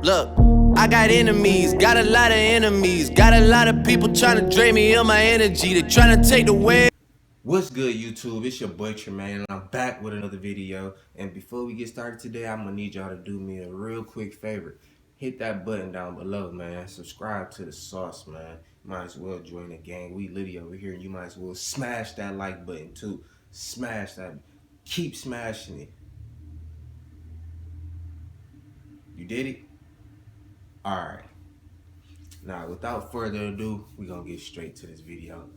Look, I got enemies, got a lot of enemies, got a lot of people trying to drain me of my energy. They trying to take the way. What's good, YouTube? It's your boy Tremaine, and I'm back with another video. And before we get started today, I'm gonna need y'all to do me a real quick favor. Hit that button down below, man. Subscribe to the sauce, man. Might as well join the gang. We litty over here, and you might as well smash that like button too. Smash that. Keep smashing it. You did it? Alright. Now, without further ado, we're gonna get straight to this video.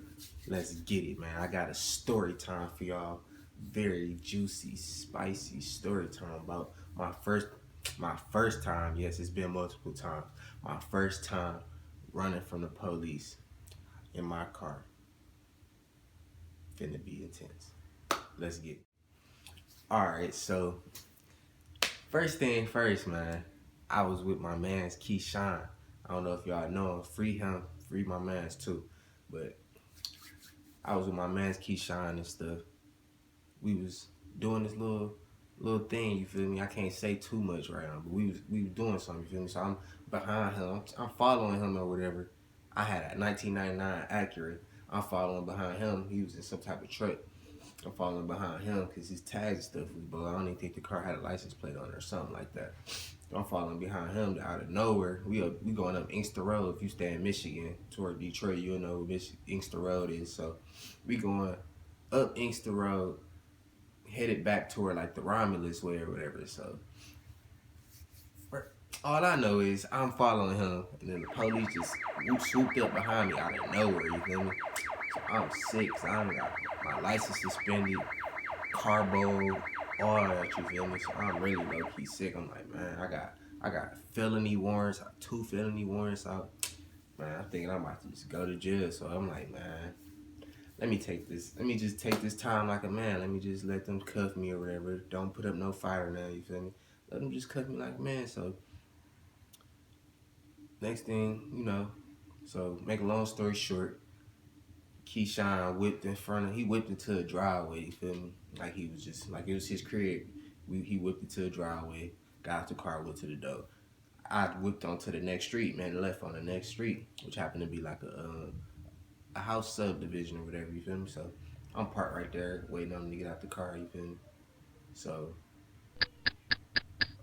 Let's get it, man. I got a story time for y'all. Very juicy, spicy story time about my first time. Yes, it's been multiple times. My first time running from the police in my car. Finna be intense. Let's get it. Alright, so first thing first, man. I was with my man's Keyshawn. I don't know if y'all know him. Free him, free my man's too. But I was with my man's Keyshawn and stuff. We was doing this little thing, you feel me? I can't say too much right now, but we was doing something, you feel me? So I'm behind him. I'm following him or whatever. I had a 1999 Acura. I'm following behind him. He was in some type of truck. I'm following behind him because his tags and stuff was blowed. I don't even think the car had a license plate on it or something like that. I'm following behind him out of nowhere. We going up Inkster Road. If you stay in Michigan toward Detroit, you'll know where Inkster Road is. So we going up Inkster Road, headed back toward like the Romulus way or whatever. So all I know is I'm following him, and then the police just swooped up behind me out of nowhere. You feel me? So I'm sick. So I got my license suspended, carbo, all that. You feel me? So I'm really low key sick. I'm like, man, I got felony warrants, 2 felony warrants out. Man, I'm thinking I'm about to just go to jail. So I'm like, man, let me just take this time like a man. Let me just let them cuff me or whatever. Don't put up no fire now, you feel me? Let them just cuff me like a man. So next thing, you know, so make a long story short, Keyshawn whipped into a driveway, you feel me? Like he was just, like it was his crib. He whipped into a driveway, got out the car, went to the door. I whipped onto the next street, man, left on the next street, which happened to be like a house subdivision or whatever, you feel me? So I'm parked right there, waiting on him to get out the car, you feel me? So,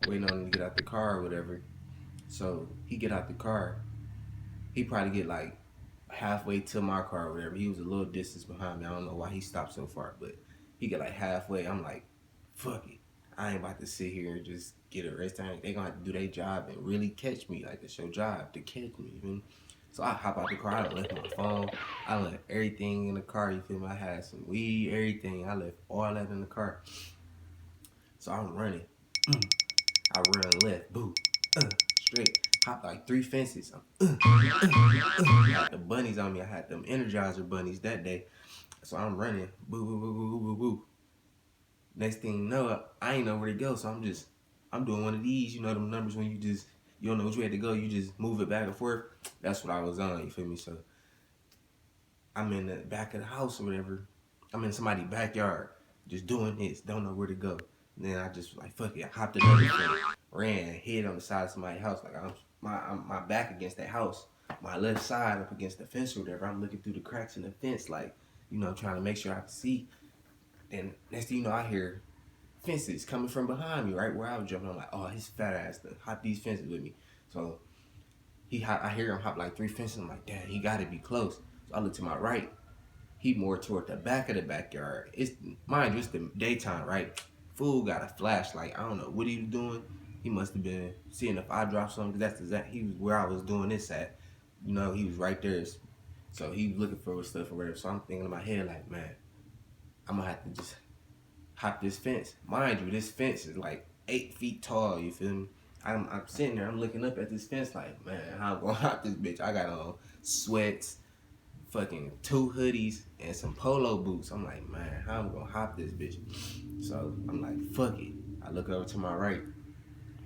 waiting on him to get out the car or whatever. So he get out the car, he probably get like halfway to my car or whatever. He was a little distance behind me. I don't know why he stopped so far, but he get like halfway. I'm like, fuck it. I ain't about to sit here and just get arrested. They gonna have to do their job and really catch me. Like, it's your job to catch me, you feel me? So I hop out the car. I done left my phone. I left everything in the car, you feel me? I had some weed, everything. I left all that in the car. So I'm running. I run left, boo, straight. Hop like 3 fences. I had the bunnies on me. I had them Energizer bunnies that day. So I'm running, boo, boo, boo, boo, boo, boo. Next thing you know, I ain't know where to go. So I'm doing one of these, you know, them numbers when you don't know which way to go. You just move it back and forth. That's what I was on, you feel me? So I'm in the back of the house or whatever. I'm in somebody's backyard, just doing this, don't know where to go. And then I just like, fuck it, I hopped another thing, ran, hid on the side of somebody's house. Like I'm my back against that house, my left side up against the fence or whatever. I'm looking through the cracks in the fence, like, you know, trying to make sure I can see. And next thing you know, I hear fences coming from behind me, right where I was jumping. I'm like, oh, his fat ass to hop these fences with me. So I hear him hop like 3 fences. I'm like, damn, he gotta be close. So I look to my right. He more toward the back of the backyard. Mind you, it's the daytime, right? Fool got a flashlight. I don't know what he was doing. He must have been seeing if I dropped something, because he was where I was doing this at. You know, he was right there. So he was looking for stuff or whatever. So I'm thinking in my head like, man, I'm gonna have to just hop this fence. Mind you, this fence is like 8 feet tall, you feel me? I'm sitting there, I'm looking up at this fence like, man, how I'm gonna hop this bitch? I got on sweats, fucking 2 hoodies, and some polo boots. I'm like, man, how I'm gonna hop this bitch? So I'm like, fuck it. I look over to my right.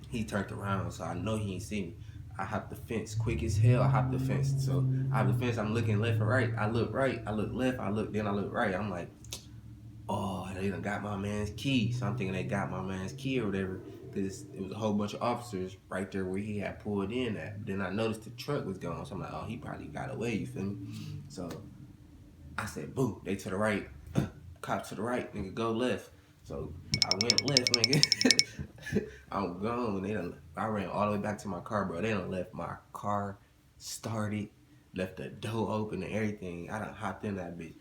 He turned around, so I know he ain't see me. I hopped the fence quick as hell. I hopped the fence. So I hop the fence. I'm looking left and right. I look right. I look left. Then I look right. I'm like, oh, they done got my man's key. So I'm thinking they got my man's key or whatever. because it was a whole bunch of officers right there where he had pulled in at. Then I noticed the truck was gone, so I'm like, oh, he probably got away. You feel me? So I said, boo, they to the right, cop to the right, nigga, go left. So I went left, nigga. I'm gone. I ran all the way back to my car, bro. They done left my car started, left the door open and everything. I done hopped in that bitch.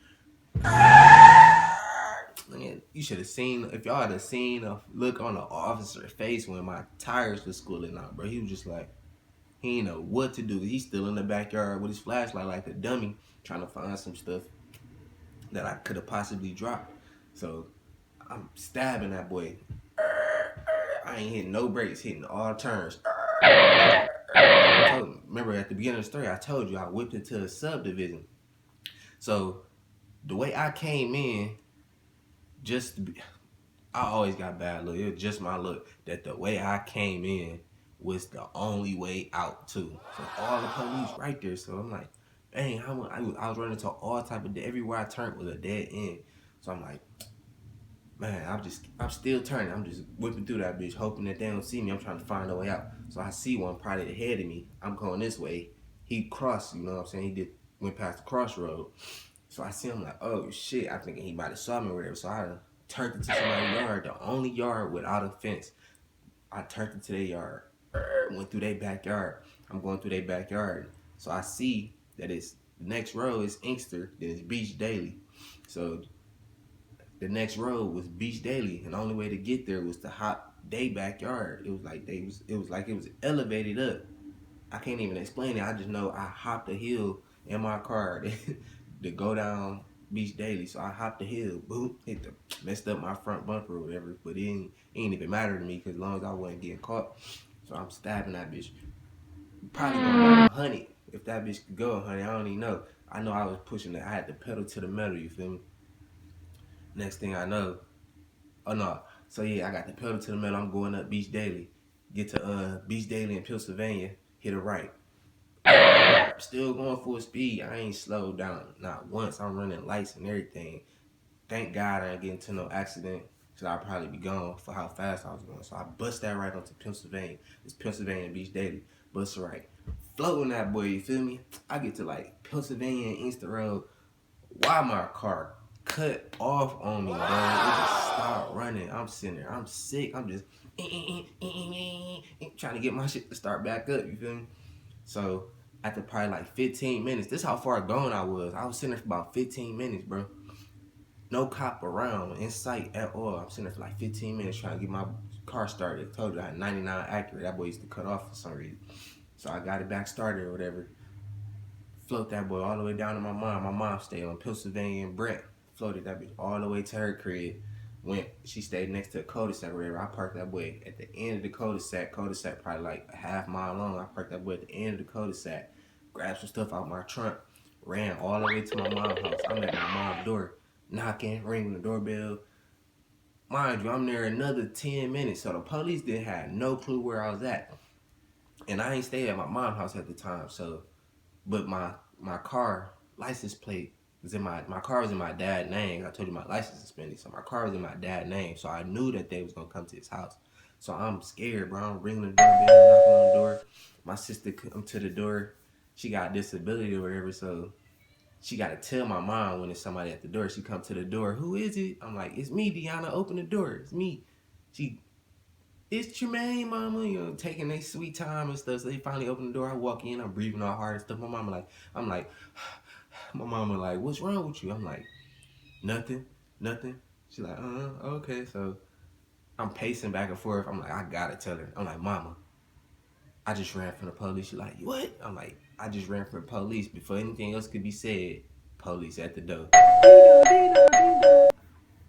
Man, you should have seen, if y'all had seen a look on the officer's face when my tires was schooling out, bro. He was just like, he didn't know what to do. He's still in the backyard with his flashlight like a dummy, trying to find some stuff that I could have possibly dropped. So I'm stabbing that boy. I ain't hitting no brakes, hitting all turns. Remember at the beginning of the story, I told you I whipped into a subdivision. So the way I came in, I always got bad luck. It was just my luck that the way I came in was the only way out too. So all the police right there. So I'm like, dang, I was running into all type of, everywhere I turned was a dead end. So I'm like, man, I'm still turning. I'm just whipping through that bitch, hoping that they don't see me. I'm trying to find a way out. So I see one probably ahead of me. I'm going this way. He crossed, you know what I'm saying? He went past the crossroad. So I see him like, oh shit, I'm thinking he might have saw me or whatever. So I turned into somebody's yard, the only yard without a fence. I turned into their yard, went through their backyard. I'm going through their backyard. So I see that it's, the next road is Inkster, then it's Beach Daily. So the next road was Beach Daily, and the only way to get there was to hop their backyard. It was like it was elevated up. I can't even explain it. I just know I hopped a hill in my car to go down Beach Daily. So I hopped the hill, boom, messed up my front bumper or whatever. But it ain't even matter to me because as long as I wasn't getting caught. So I'm stabbing that bitch. Probably going 100 if that bitch could go 100. I don't even know. I know I was pushing it. I had the pedal to the metal. You feel me? Next thing I know, oh no. So yeah, I got the pedal to the metal. I'm going up Beach Daily. Get to Beach Daily in Pennsylvania. Hit a right. Still going full speed. I ain't slowed down. Not once. I'm running lights and everything. Thank God I ain't getting into no accident. So I'd probably be gone for how fast I was going. So I bust that right onto Pennsylvania. It's Pennsylvania Beach Daily. Bust right. Floating that boy, you feel me? I get to like Pennsylvania and Inkster Road. Why my car cut off on me, bro? It just stopped running. I'm sitting there. I'm sick. I'm just trying to get my shit to start back up, you feel me? So after probably like 15 minutes, this is how far gone I was. I was sitting there for about 15 minutes, bro. No cop around in sight at all. I'm sitting there for like 15 minutes trying to get my car started. I told you I had 99 accurate. That boy used to cut off for some reason. So I got it back started or whatever. Float that boy all the way down to my mom. My mom stayed on Pennsylvania and Brent. Floated that bitch all the way to her crib. She stayed next to a cul-de-sac or whatever. I parked that boy at the end of the cul-de-sac. Cul-de-sac probably like a half mile long. I parked that boy at the end of the cul-de-sac. Grabbed some stuff out my trunk. Ran all the way to my mom's house. I'm at my mom's door. Knocking, ringing the doorbell. Mind you, I'm there another 10 minutes. So the police didn't have no clue where I was at. And I ain't stayed at my mom's house at the time. So, but my car license plate was in my car was in my dad's name. I told you my license suspended. So my car was in my dad's name. So I knew that they was going to come to his house. So I'm scared, bro. I'm ringing the doorbell, knocking on the door. My sister come to the door. She got a disability or whatever. So she got to tell my mom when there's somebody at the door. She come to the door. Who is it? I'm like, it's me, Deanna. Open the door. It's me. It's Tremaine, mama. You know, taking their sweet time and stuff. So they finally open the door. I walk in. I'm breathing all hard and stuff. My mama my mama like, what's wrong with you? I'm like, nothing. She's like, okay. So I'm pacing back and forth. I'm like, I gotta tell her. I'm like, mama, I just ran from the police. She's like, what? I'm like, I just ran from the police. Before anything else could be said, police at the door.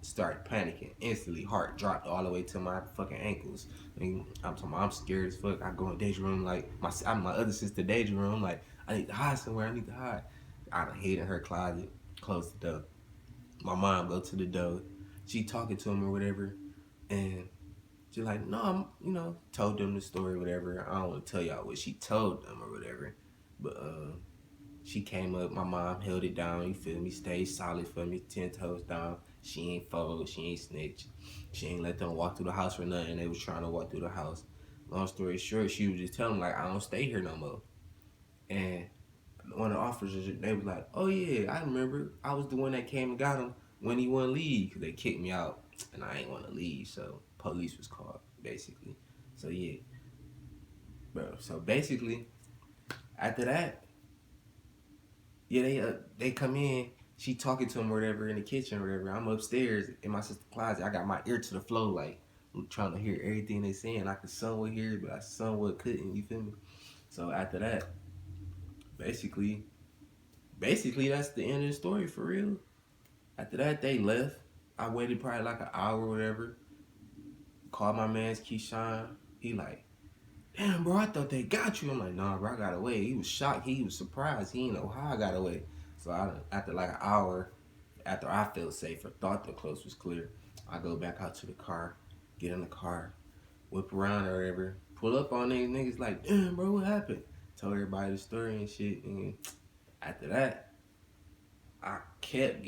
Started panicking instantly. Heart dropped all the way to my fucking ankles. I'm scared as fuck. I go in Deja's room like my other sister Deja's room. Like, I need to hide somewhere. I done hid in her closet. Close the door. My mom go to the door. She talking to him or whatever, and she's like, no, I'm told them the story or whatever. I don't want to tell y'all what she told them or whatever, but she came up. My mom held it down. You feel me? Stayed solid for me. 10 toes down. She ain't fold, she ain't snitch. She ain't let them walk through the house for nothing. They was trying to walk through the house. Long story short, she was just telling them, like, I don't stay here no more. And one of the officers, they was like, oh yeah, I remember. I was the one that came and got him when he wouldn't leave, because they kicked me out and I ain't want to leave, so police was called, basically. So yeah, bro. So basically, after that, yeah, they come in. She talking to him or whatever in the kitchen or whatever. I'm upstairs in my sister's closet. I got my ear to the floor, like trying to hear everything they saying. I could somewhat hear it, but I somewhat couldn't. You feel me? So after that, basically that's the end of the story for real. After that, they left. I waited probably like an hour or whatever. Called my man's Keyshawn. He like, damn, bro, I thought they got you. I'm like, nah, bro, I got away. He was shocked. He was surprised. He didn't know how I got away. So after like an hour, after I felt safe or thought the coast was clear, I go back out to the car, get in the car, whip around or whatever, pull up on these niggas like, damn, bro, what happened? Tell everybody the story and shit. And after that, I kept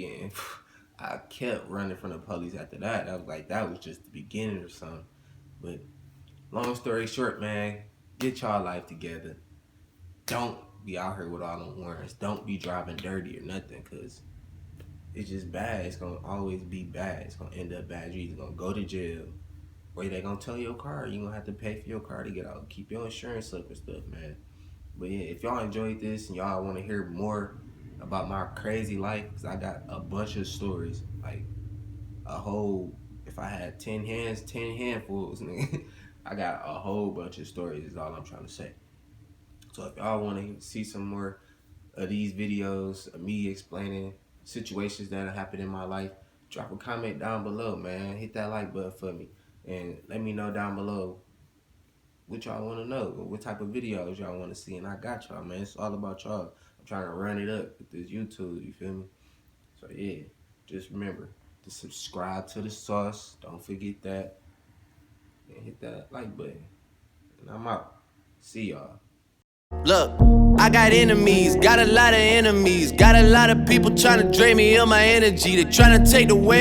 running from the police after that. I was like, that was just the beginning or something. But long story short, man, get y'all life together. Don't be out here with all them warrants. Don't be driving dirty or nothing, because it's just bad. It's going to always be bad. It's going to end up bad. You're either going to go to jail, or they going to tow your car. You're going to have to pay for your car to get out. Keep your insurance up and stuff, man. But yeah, if y'all enjoyed this and y'all want to hear more about my crazy life, because I got a bunch of stories, like a whole, if I had 10 hands, 10 handfuls, nigga. I got a whole bunch of stories is all I'm trying to say. So if y'all want to see some more of these videos of me explaining situations that have happened in my life, drop a comment down below, man. Hit that like button for me. And let me know down below what y'all want to know, what type of videos y'all want to see. And I got y'all, man. It's all about y'all. I'm trying to run it up with this YouTube, you feel me? So yeah, just remember to subscribe to the sauce. Don't forget that. And hit that like button. And I'm out. See y'all. Look, I got enemies, got a lot of enemies, got a lot of people trying to drain me of my energy. They trying to take the way